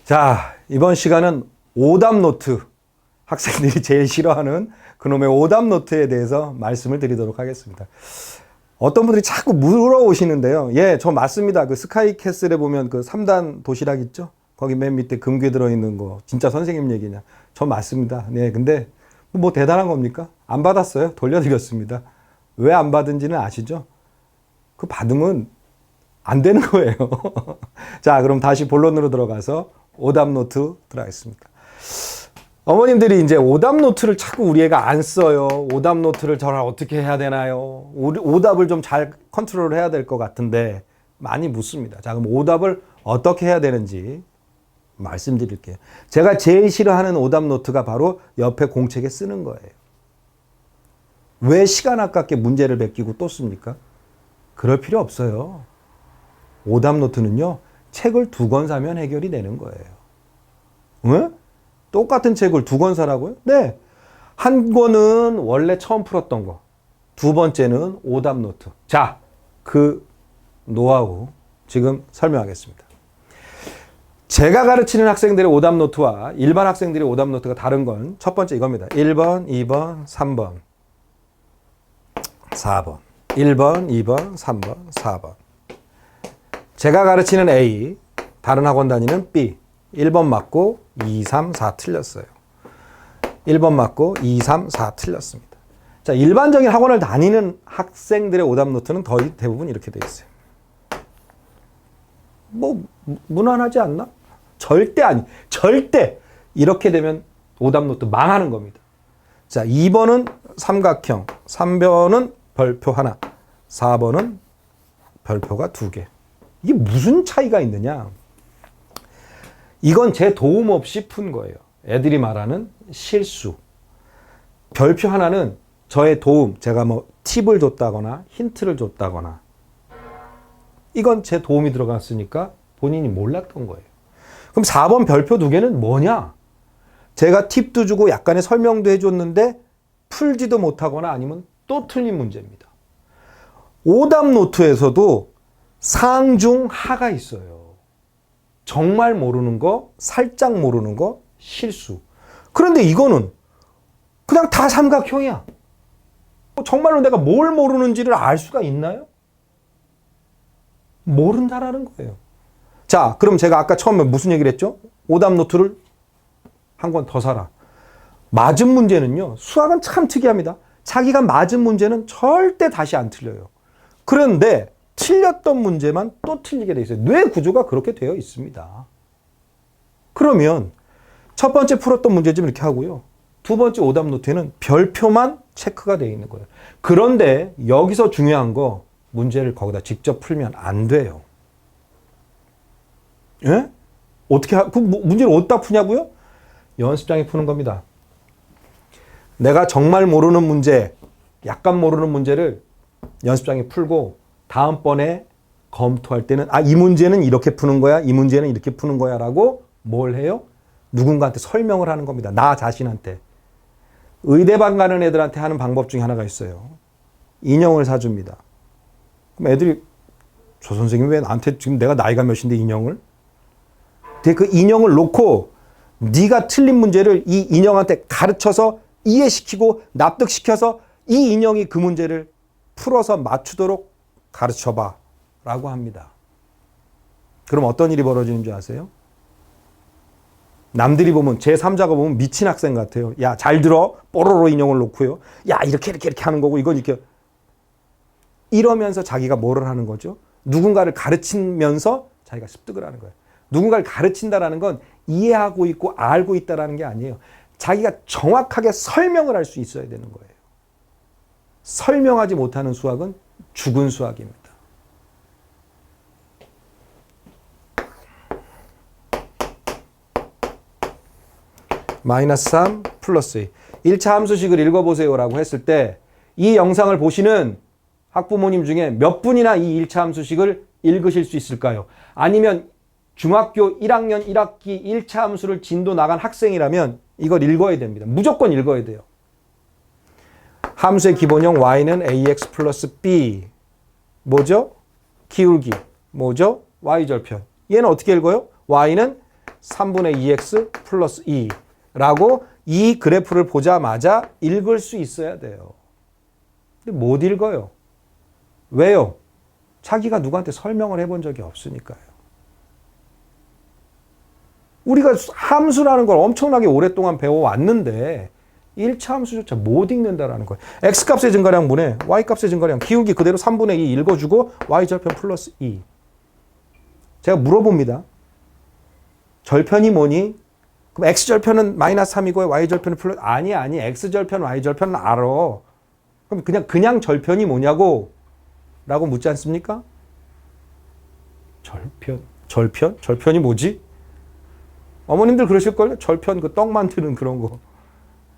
자, 이번 시간은 오답 노트, 학생들이 제일 싫어하는 그놈의 오답 노트에 대해서 말씀을 드리도록 하겠습니다. 어떤 분들이 자꾸 물어오시는데요. 예, 저 맞습니다. 그 스카이캐슬에 보면 그 3단 도시락 있죠? 거기 맨 밑에 금괴 들어있는 거 진짜 선생님 얘기냐? 저 맞습니다. 네, 근데 뭐 대단한 겁니까? 안 받았어요. 돌려드렸습니다. 왜 안 받은지는 아시죠? 그 받으면 안 되는 거예요. 자, 그럼 다시 본론으로 들어가서 오답 노트 들어가겠습니다. 어머님들이 이제 오답 노트를 자꾸 우리 애가 안 써요. 오답 노트를 저랑 어떻게 해야 되나요? 오답을 좀 잘 컨트롤 해야 될 것 같은데 많이 묻습니다. 자, 그럼 오답을 어떻게 해야 되는지 말씀드릴게요. 제가 제일 싫어하는 오답 노트가 바로 옆에 공책에 쓰는 거예요. 왜 시간 아깝게 문제를 베끼고 또 씁니까? 그럴 필요 없어요. 오답 노트는요, 책을 2권 사면 해결이 되는 거예요. 왜? 똑같은 책을 2권 사라고요? 네. 한 권은 원래 처음 풀었던 거. 2번째는 오답 노트. 자, 그 노하우 지금 설명하겠습니다. 제가 가르치는 학생들의 오답 노트와 일반 학생들의 오답 노트가 다른 건 첫 번째 이겁니다. 1번, 2번, 3번, 4번. 1번, 2번, 3번, 4번. 제가 가르치는 A, 다른 학원 다니는 B. 1번 맞고 2, 3, 4 틀렸어요. 1번 맞고 2, 3, 4 틀렸습니다. 자, 일반적인 학원을 다니는 학생들의 오답 노트는 거의 대부분 이렇게 돼 있어요. 뭐 무난하지 않나? 절대 아니. 절대 이렇게 되면 오답 노트 망하는 겁니다. 자, 2번은 삼각형, 3번은 별표 하나, 4번은 별표가 2개. 이게 무슨 차이가 있느냐? 이건 제 도움 없이 푼 거예요. 애들이 말하는 실수. 별표 하나는 저의 도움, 제가 뭐 팁을 줬다거나 힌트를 줬다거나, 이건 제 도움이 들어갔으니까 본인이 몰랐던 거예요. 그럼 4번 별표 2개는 뭐냐? 제가 팁도 주고 약간의 설명도 해줬는데 풀지도 못하거나 아니면 또 틀린 문제입니다. 오답 노트에서도 상중 하가 있어요. 정말 모르는 거, 살짝 모르는 거, 실수. 그런데 이거는 그냥 다 삼각형이야. 정말로 내가 뭘 모르는지를 알 수가 있나요? 모른다라는 거예요. 자, 그럼 제가 아까 처음에 무슨 얘기를 했죠? 오답 노트를 한 권 더 사라. 맞은 문제는요, 수학은 참 특이합니다. 자기가 맞은 문제는 절대 다시 안 틀려요. 그런데 틀렸던 문제만 또 틀리게 돼 있어요. 뇌 구조가 그렇게 되어 있습니다. 그러면 첫 번째 풀었던 문제 좀 이렇게 하고요. 2번째 오답 노트에는 별표만 체크가 되어 있는 거예요. 그런데 여기서 중요한 거, 문제를 거기다 직접 풀면 안 돼요. 예? 어떻게, 그 문제를 어디다 푸냐고요? 연습장에 푸는 겁니다. 내가 정말 모르는 문제, 약간 모르는 문제를 연습장에 풀고 다음번에 검토할 때는 이 문제는 이렇게 푸는 거야, 이 문제는 이렇게 푸는 거야 라고 뭘 해요? 누군가한테 설명을 하는 겁니다. 나 자신한테. 의대반 가는 애들한테 하는 방법 중에 하나가 있어요. 인형을 사줍니다. 그럼 애들이 저 선생님이 왜 나한테 지금 내가 나이가 몇인데 인형을? 근데 그 인형을 놓고 네가 틀린 문제를 이 인형한테 가르쳐서 이해시키고 납득시켜서 이 인형이 그 문제를 풀어서 맞추도록 가르쳐봐 라고 합니다. 그럼 어떤 일이 벌어지는 줄 아세요? 남들이 보면 제3자가 보면 미친 학생 같아요. 야, 잘 들어. 뽀로로 인형을 놓고요. 야, 이렇게 하는 거고 이건 이렇게. 이러면서 자기가 뭐를 하는 거죠? 누군가를 가르치면서 자기가 습득을 하는 거예요. 누군가를 가르친다라는 건 이해하고 있고 알고 있다라는 게 아니에요. 자기가 정확하게 설명을 할 수 있어야 되는 거예요. 설명하지 못하는 수학은 죽은 수학입니다. 마이너스 3 플러스 2. 1차 함수식을 읽어보세요 라고 했을 때 이 영상을 보시는 학부모님 중에 몇 분이나 이 1차 함수식을 읽으실 수 있을까요? 아니면 중학교 1학년 1학기 1차 함수를 진도 나간 학생이라면 이걸 읽어야 됩니다. 무조건 읽어야 돼요. 함수의 기본형 y는 ax 플러스 b. 뭐죠? 기울기. 뭐죠? y절편. 얘는 어떻게 읽어요? y는 3분의 2x 플러스 2라고 이 그래프를 보자마자 읽을 수 있어야 돼요. 근데 못 읽어요. 왜요? 자기가 누구한테 설명을 해본 적이 없으니까요. 우리가 함수라는 걸 엄청나게 오랫동안 배워왔는데 1차 함수조차 못 읽는다라는 거예요. x값의 증가량분에 y값의 증가량 기울기 그대로 3분의 2 읽어주고 y절편 플러스 2. 제가 물어봅니다. 절편이 뭐니? 그럼 x절편은 마이너스 3이고 y절편은 플러스 아니 x절편 y절편은 알아. 그럼 그냥 절편이 뭐냐고 라고 묻지 않습니까? 절편이 뭐지? 어머님들 그러실걸요? 절편 그 떡 만드는 그런 거.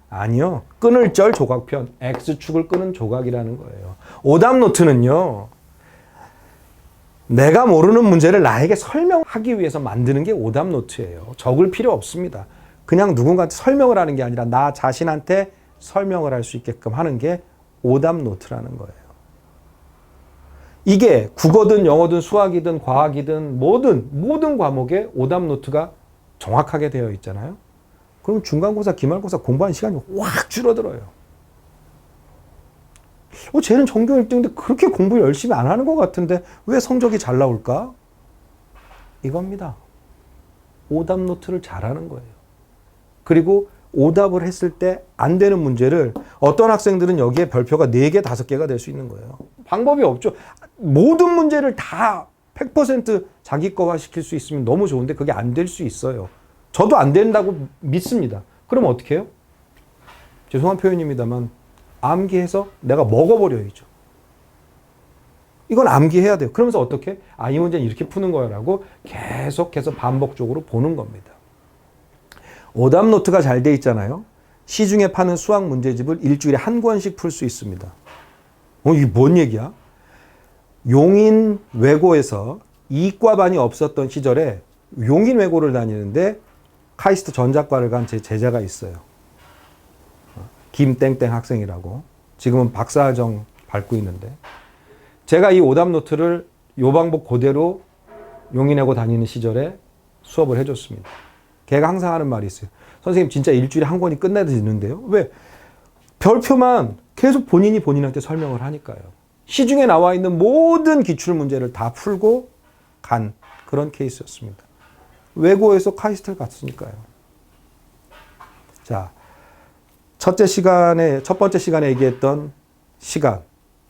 아니요. 끊을 절 조각편. X축을 끄는 조각이라는 거예요. 오답 노트는요. 내가 모르는 문제를 나에게 설명하기 위해서 만드는 게 오답 노트예요. 적을 필요 없습니다. 그냥 누군가한테 설명을 하는 게 아니라 나 자신한테 설명을 할 수 있게끔 하는 게 오답 노트라는 거예요. 이게 국어든 영어든 수학이든 과학이든 모든 과목에 오답 노트가 정확하게 되어 있잖아요. 그럼 중간고사, 기말고사 공부하는 시간이 확 줄어들어요. 쟤는 전교 1등인데 그렇게 공부 열심히 안 하는 것 같은데 왜 성적이 잘 나올까? 이겁니다. 오답 노트를 잘하는 거예요. 그리고 오답을 했을 때 안 되는 문제를 어떤 학생들은 여기에 별표가 4개, 5개가 될 수 있는 거예요. 방법이 없죠. 모든 문제를 다 100% 자기 거화 시킬 수 있으면 너무 좋은데 그게 안 될 수 있어요. 저도 안 된다고 믿습니다. 그럼 어떻게 해요? 죄송한 표현입니다만 암기해서 내가 먹어버려야죠. 이건 암기해야 돼요. 그러면서 어떻게? 이 문제는 이렇게 푸는 거야 라고 계속해서 반복적으로 보는 겁니다. 오답 노트가 잘 돼 있잖아요. 시중에 파는 수학 문제집을 일주일에 한 권씩 풀 수 있습니다. 이게 뭔 얘기야? 용인 외고에서 이과반이 없었던 시절에 용인 외고를 다니는데 카이스트 전자과를 간 제 제자가 있어요. 김땡땡 학생이라고. 지금은 박사과정 밟고 있는데 제가 이 오답 노트를 요 방법 그대로 용인외고 다니는 시절에 수업을 해줬습니다. 걔가 항상 하는 말이 있어요. 선생님 진짜 일주일에 한 권이 끝내야 되는데요. 왜? 별표만 계속 본인한테 설명을 하니까요. 시중에 나와 있는 모든 기출문제를 다 풀고 간 그런 케이스였습니다. 외고에서 카이스트를 갔으니까요. 자, 첫 번째 시간에 얘기했던 시간,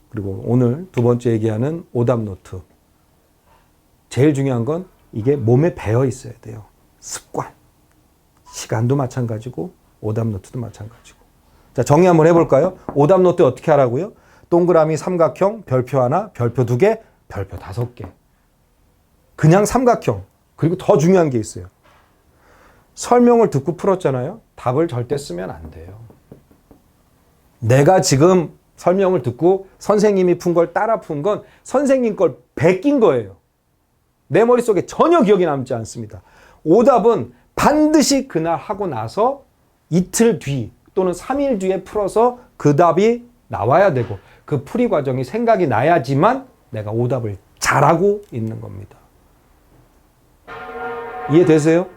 그리고 오늘 두 번째 얘기하는 오답 노트. 제일 중요한 건 이게 몸에 배어 있어야 돼요. 습관. 시간도 마찬가지고 오답 노트도 마찬가지고. 자, 정리 한번 해볼까요? 오답 노트 어떻게 하라고요? 동그라미 삼각형, 별표 하나, 별표 2개, 별표 5개. 그냥 삼각형. 그리고 더 중요한 게 있어요. 설명을 듣고 풀었잖아요. 답을 절대 쓰면 안 돼요. 내가 지금 설명을 듣고 선생님이 푼 걸 따라 푼 건 선생님 걸 베낀 거예요. 내 머릿속에 전혀 기억이 남지 않습니다. 오답은 반드시 그날 하고 나서 이틀 뒤 또는 3일 뒤에 풀어서 그 답이 나와야 되고 그 풀이 과정이 생각이 나야지만 내가 오답을 잘하고 있는 겁니다. 이해되세요?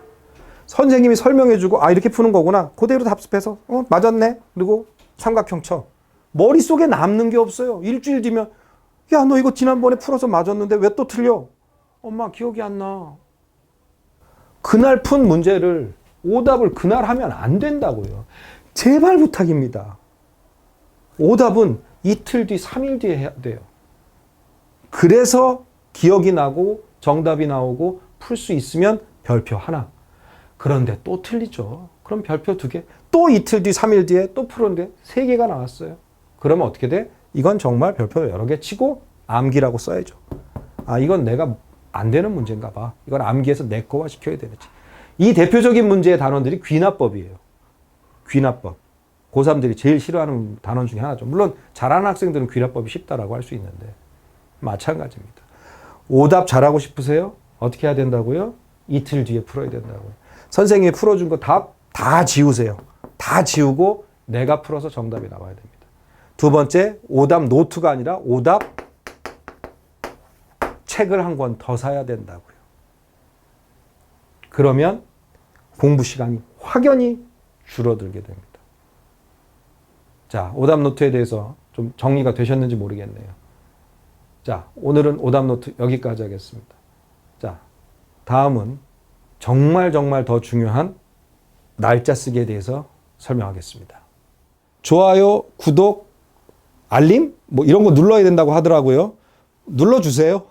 선생님이 설명해주고 이렇게 푸는 거구나. 그대로 답습해서 맞았네. 그리고 삼각형 쳐. 머릿속에 남는 게 없어요. 일주일 뒤면 야, 너 이거 지난번에 풀어서 맞았는데 왜 또 틀려? 엄마 기억이 안 나. 그날 푼 문제를 오답을 그날 하면 안 된다고요. 제발 부탁입니다. 오답은 이틀 뒤, 3일 뒤에 해야 돼요. 그래서 기억이 나고 정답이 나오고 풀 수 있으면 별표 하나. 그런데 또 틀리죠. 그럼 별표 2개. 또 이틀 뒤, 3일 뒤에 또 풀었는데 3개가 나왔어요. 그러면 어떻게 돼? 이건 정말 별표 여러 개 치고 암기라고 써야죠. 이건 내가 안 되는 문제인가 봐. 이건 암기해서 내 거화 시켜야 되는지. 이 대표적인 문제의 단원들이 귀납법이에요. 귀납법. 고3들이 제일 싫어하는 단원 중에 하나죠. 물론 잘하는 학생들은 귀납법이 쉽다라고 할 수 있는데 마찬가지입니다. 오답 잘하고 싶으세요? 어떻게 해야 된다고요? 이틀 뒤에 풀어야 된다고요. 선생님이 풀어준 거 다 지우세요. 다 지우고 내가 풀어서 정답이 나와야 됩니다. 두 번째, 오답 노트가 아니라 오답 책을 한 권 더 사야 된다고요. 그러면 공부 시간이 확연히 줄어들게 됩니다. 자, 오답 노트에 대해서 좀 정리가 되셨는지 모르겠네요. 자, 오늘은 오답 노트 여기까지 하겠습니다. 자, 다음은 정말 더 중요한 날짜 쓰기에 대해서 설명하겠습니다. 좋아요, 구독, 알림? 뭐 이런 거 눌러야 된다고 하더라고요. 눌러주세요.